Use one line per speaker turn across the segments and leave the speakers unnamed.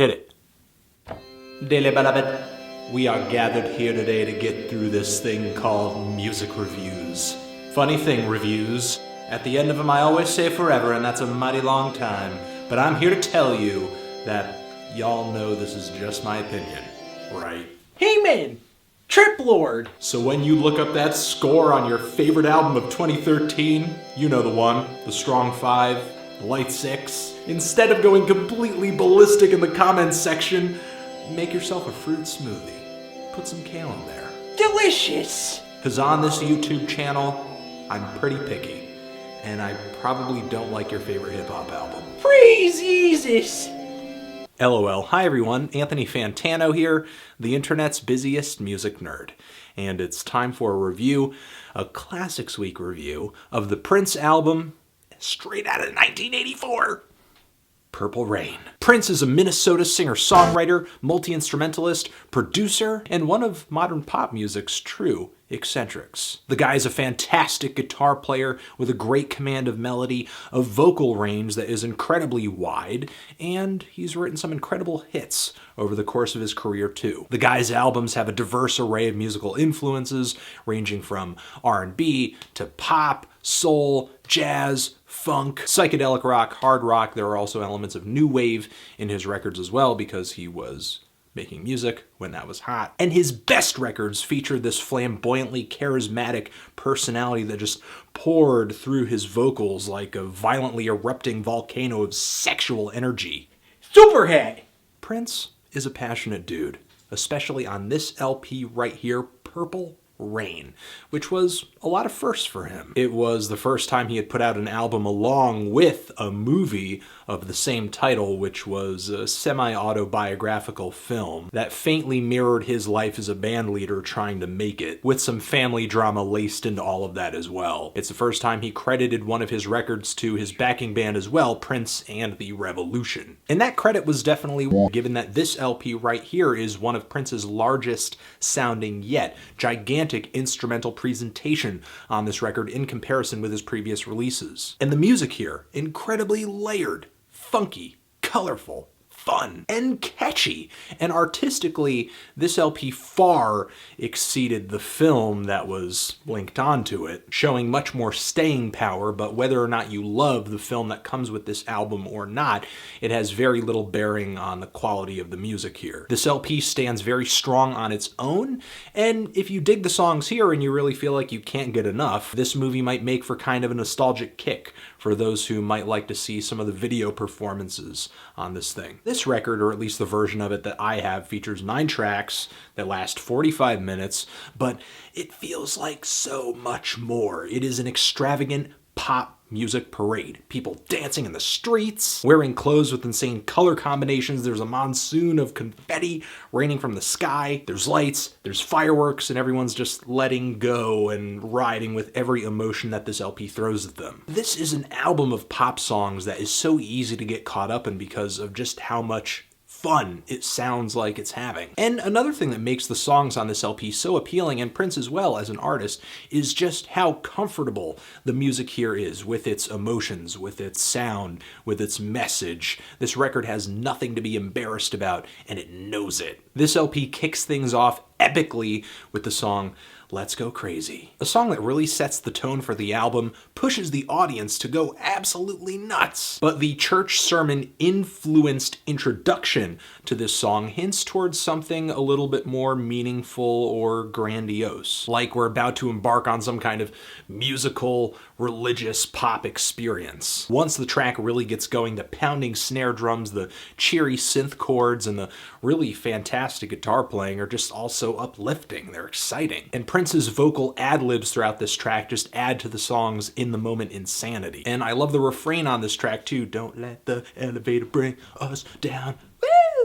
Hit it. Dearly beloved, we are gathered here today to get through this thing called music reviews. Funny thing, reviews. At the end of them I always say forever, and that's a mighty long time. But I'm here to tell you that y'all know this is just my opinion, right?
Hey man! Trip Lord!
So when you look up that score on your favorite album of 2013, you know the one, the Strong 5, the Light 6. Instead of going completely ballistic in the comments section, make yourself a fruit smoothie. Put some kale in there.
Delicious!
Because on this YouTube channel, I'm pretty picky. And I probably don't like your favorite hip-hop album.
Praise Jesus!
LOL. Hi everyone, Anthony Fantano here, the internet's busiest music nerd. And it's time for a review, a Classics Week review, of the Prince album, straight out of 1984. Purple Rain. Prince is a Minnesota singer-songwriter, multi-instrumentalist, producer, and one of modern pop music's true eccentrics. The guy's a fantastic guitar player with a great command of melody, a vocal range that is incredibly wide, and he's written some incredible hits over the course of his career too. The guy's albums have a diverse array of musical influences, ranging from R&B to pop, soul, jazz, funk, psychedelic rock, hard rock. There are also elements of new wave in his records as well because he was making music when that was hot. And his best records feature this flamboyantly charismatic personality that just poured through his vocals like a violently erupting volcano of sexual energy.
Superhead!
Prince is a passionate dude, especially on this LP right here, Purple Rain, which was a lot of firsts for him. It was the first time he had put out an album along with a movie of the same title, which was a semi-autobiographical film that faintly mirrored his life as a band leader trying to make it, with some family drama laced into all of that as well. It's the first time he credited one of his records to his backing band as well, Prince and the Revolution. And that credit was definitely given that this LP right here is one of Prince's largest sounding yet. Gigantic instrumental presentation on this record in comparison with his previous releases. And the music here, incredibly layered, funky, colorful, fun, and catchy. And artistically, this LP far exceeded the film that was linked onto it, showing much more staying power, but whether or not you love the film that comes with this album or not, it has very little bearing on the quality of the music here. This LP stands very strong on its own, and if you dig the songs here and you really feel like you can't get enough, this movie might make for kind of a nostalgic kick for those who might like to see some of the video performances on this thing. This record, or at least the version of it that I have, features 9 tracks that last 45 minutes, but it feels like so much more. It is an extravagant pop music parade. People dancing in the streets, wearing clothes with insane color combinations. There's a monsoon of confetti raining from the sky. There's lights, there's fireworks, and everyone's just letting go and riding with every emotion that this LP throws at them. This is an album of pop songs that is so easy to get caught up in because of just how much fun it sounds like it's having. And another thing that makes the songs on this LP so appealing, and Prince as well as an artist, is just how comfortable the music here is with its emotions, with its sound, with its message. This record has nothing to be embarrassed about, and it knows it. This LP kicks things off epically with the song Let's Go Crazy. A song that really sets the tone for the album, pushes the audience to go absolutely nuts. But the church sermon influenced introduction to this song hints towards something a little bit more meaningful or grandiose. Like we're about to embark on some kind of musical, religious pop experience. Once the track really gets going, the pounding snare drums, the cheery synth chords, and the really fantastic guitar playing are just also uplifting. They're exciting. And Prince's vocal ad-libs throughout this track just add to the song's in-the-moment insanity. And I love the refrain on this track too. Don't let the elevator bring us down.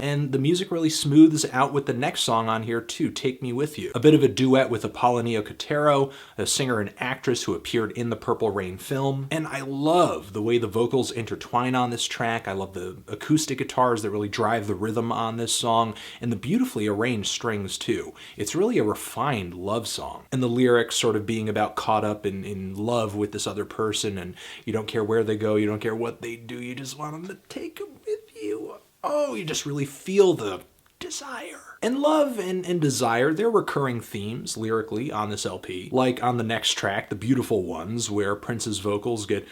And the music really smooths out with the next song on here too, Take Me With You. A bit of a duet with Apollonia Cotero, a singer and actress who appeared in the Purple Rain film. And I love the way the vocals intertwine on this track. I love the acoustic guitars that really drive the rhythm on this song, and the beautifully arranged strings too. It's really a refined love song. And the lyrics sort of being about caught up in love with this other person, and you don't care where they go, you don't care what they do, you just want them to take them with you. oh, you just really feel the desire. And love and desire, they're recurring themes lyrically on this LP. Like on the next track, The Beautiful Ones, where Prince's vocals get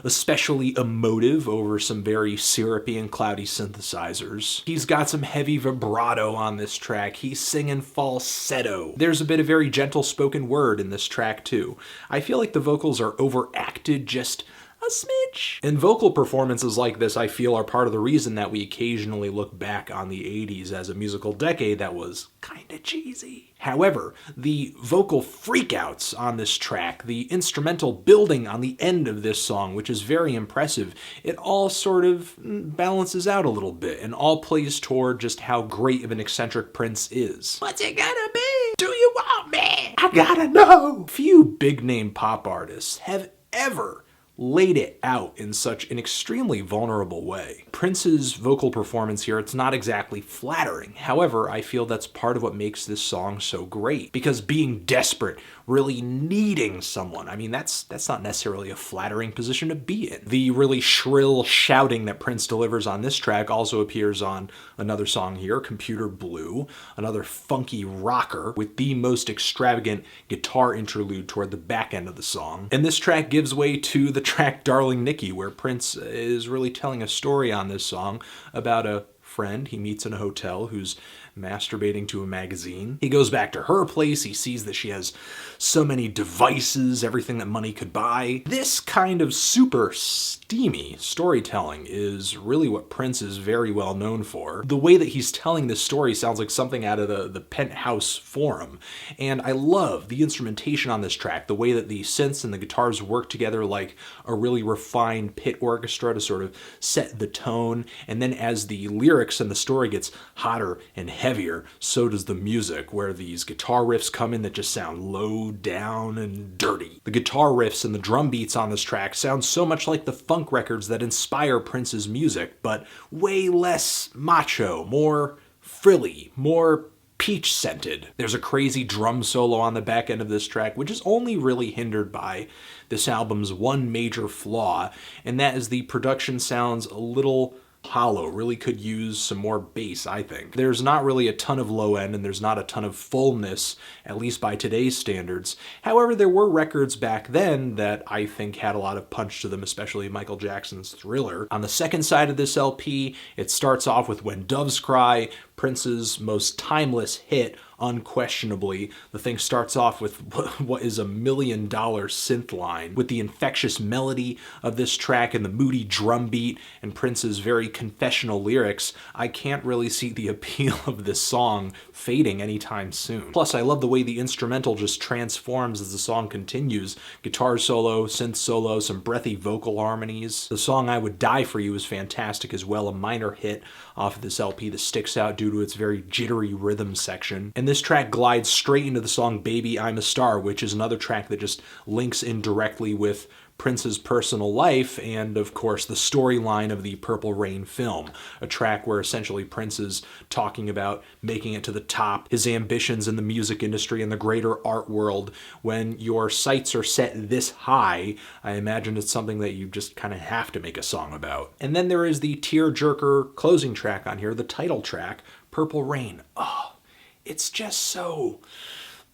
especially emotive over some very syrupy and cloudy synthesizers. He's got some heavy vibrato on this track. He's singing falsetto. There's a bit of very gentle spoken word in this track too. I feel like the vocals are overacted just a smidge. And vocal performances like this, I feel, are part of the reason that we occasionally look back on the 80s as a musical decade that was kinda cheesy. However, the vocal freakouts on this track, the instrumental building on the end of this song, which is very impressive, it all sort of balances out a little bit and all plays toward just how great of an eccentric Prince is. What's it gonna be? Do you want me? I gotta know! Few big-name pop artists have ever laid it out in such an extremely vulnerable way. Prince's vocal performance here, it's not exactly flattering. However, I feel that's part of what makes this song so great. Because being desperate, really needing someone, I mean, that's not necessarily a flattering position to be in. The really shrill shouting that Prince delivers on this track also appears on another song here, Computer Blue, another funky rocker with the most extravagant guitar interlude toward the back end of the song. And this track gives way to the track Darling Nikki, where Prince is really telling a story on this song about a friend he meets in a hotel who's masturbating to a magazine. He goes back to her place, he sees that she has so many devices, everything that money could buy. This kind of super steamy storytelling is really what Prince is very well known for. The way that he's telling this story sounds like something out of the Penthouse Forum, and I love the instrumentation on this track, the way that the synths and the guitars work together like a really refined pit orchestra to sort of set the tone, and then as the lyrics and the story gets hotter and heavier, so does the music, where these guitar riffs come in that just sound low down and dirty. The guitar riffs and the drum beats on this track sound so much like the funk records that inspire Prince's music, but way less macho, more frilly, more peach-scented. There's a crazy drum solo on the back end of this track, which is only really hindered by this album's one major flaw, and that is the production sounds a little hollow, really could use some more bass, I think. There's not really a ton of low end and there's not a ton of fullness, at least by today's standards. However, there were records back then that I think had a lot of punch to them, especially Michael Jackson's Thriller. On the second side of this LP, it starts off with When Doves Cry, Prince's most timeless hit, unquestionably. The thing starts off with what is $1 million synth line, with the infectious melody of this track and the moody drum beat and Prince's very confessional lyrics. I can't really see the appeal of this song fading anytime soon. Plus, I love the way the instrumental just transforms as the song continues. Guitar solo, synth solo, some breathy vocal harmonies. The song I Would Die For You is fantastic as well, a minor hit off of this LP that sticks out due to its very jittery rhythm section. And this track glides straight into the song Baby I'm a Star, which is another track that just links in directly with Prince's personal life and, of course, the storyline of the Purple Rain film, a track where essentially Prince is talking about making it to the top, his ambitions in the music industry and the greater art world. When your sights are set this high, I imagine it's something that you just kind of have to make a song about. And then there is the Tearjerker closing track on here, the title track, Purple Rain. Oh, it's just so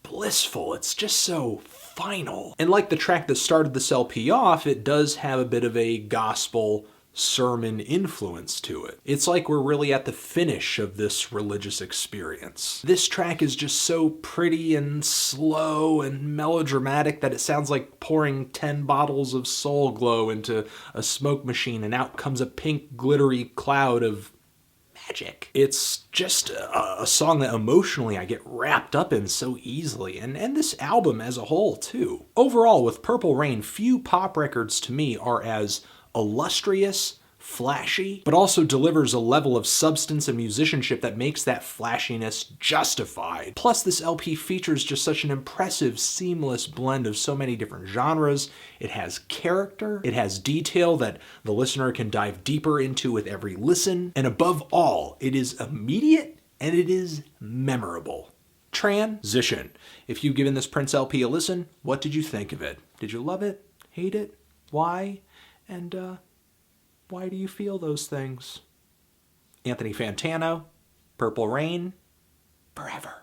blissful. It's just so final. And like the track that started this LP off, it does have a bit of a gospel sermon influence to it. It's like we're really at the finish of this religious experience. This track is just so pretty and slow and melodramatic that it sounds like pouring 10 bottles of Soul Glow into a smoke machine and out comes a pink glittery cloud of magic. It's just a song that emotionally I get wrapped up in so easily, and this album as a whole too. Overall, with Purple Rain, few pop records to me are as illustrious, flashy, but also delivers a level of substance and musicianship that makes that flashiness justified. Plus, this LP features just such an impressive, seamless blend of so many different genres. It has character, it has detail that the listener can dive deeper into with every listen, and above all, it is immediate and it is memorable. Transition. If you've given this Prince LP a listen, what did you think of it? Did you love it? Hate it? Why? And, why do you feel those things? Anthony Fantano, Purple Rain, forever.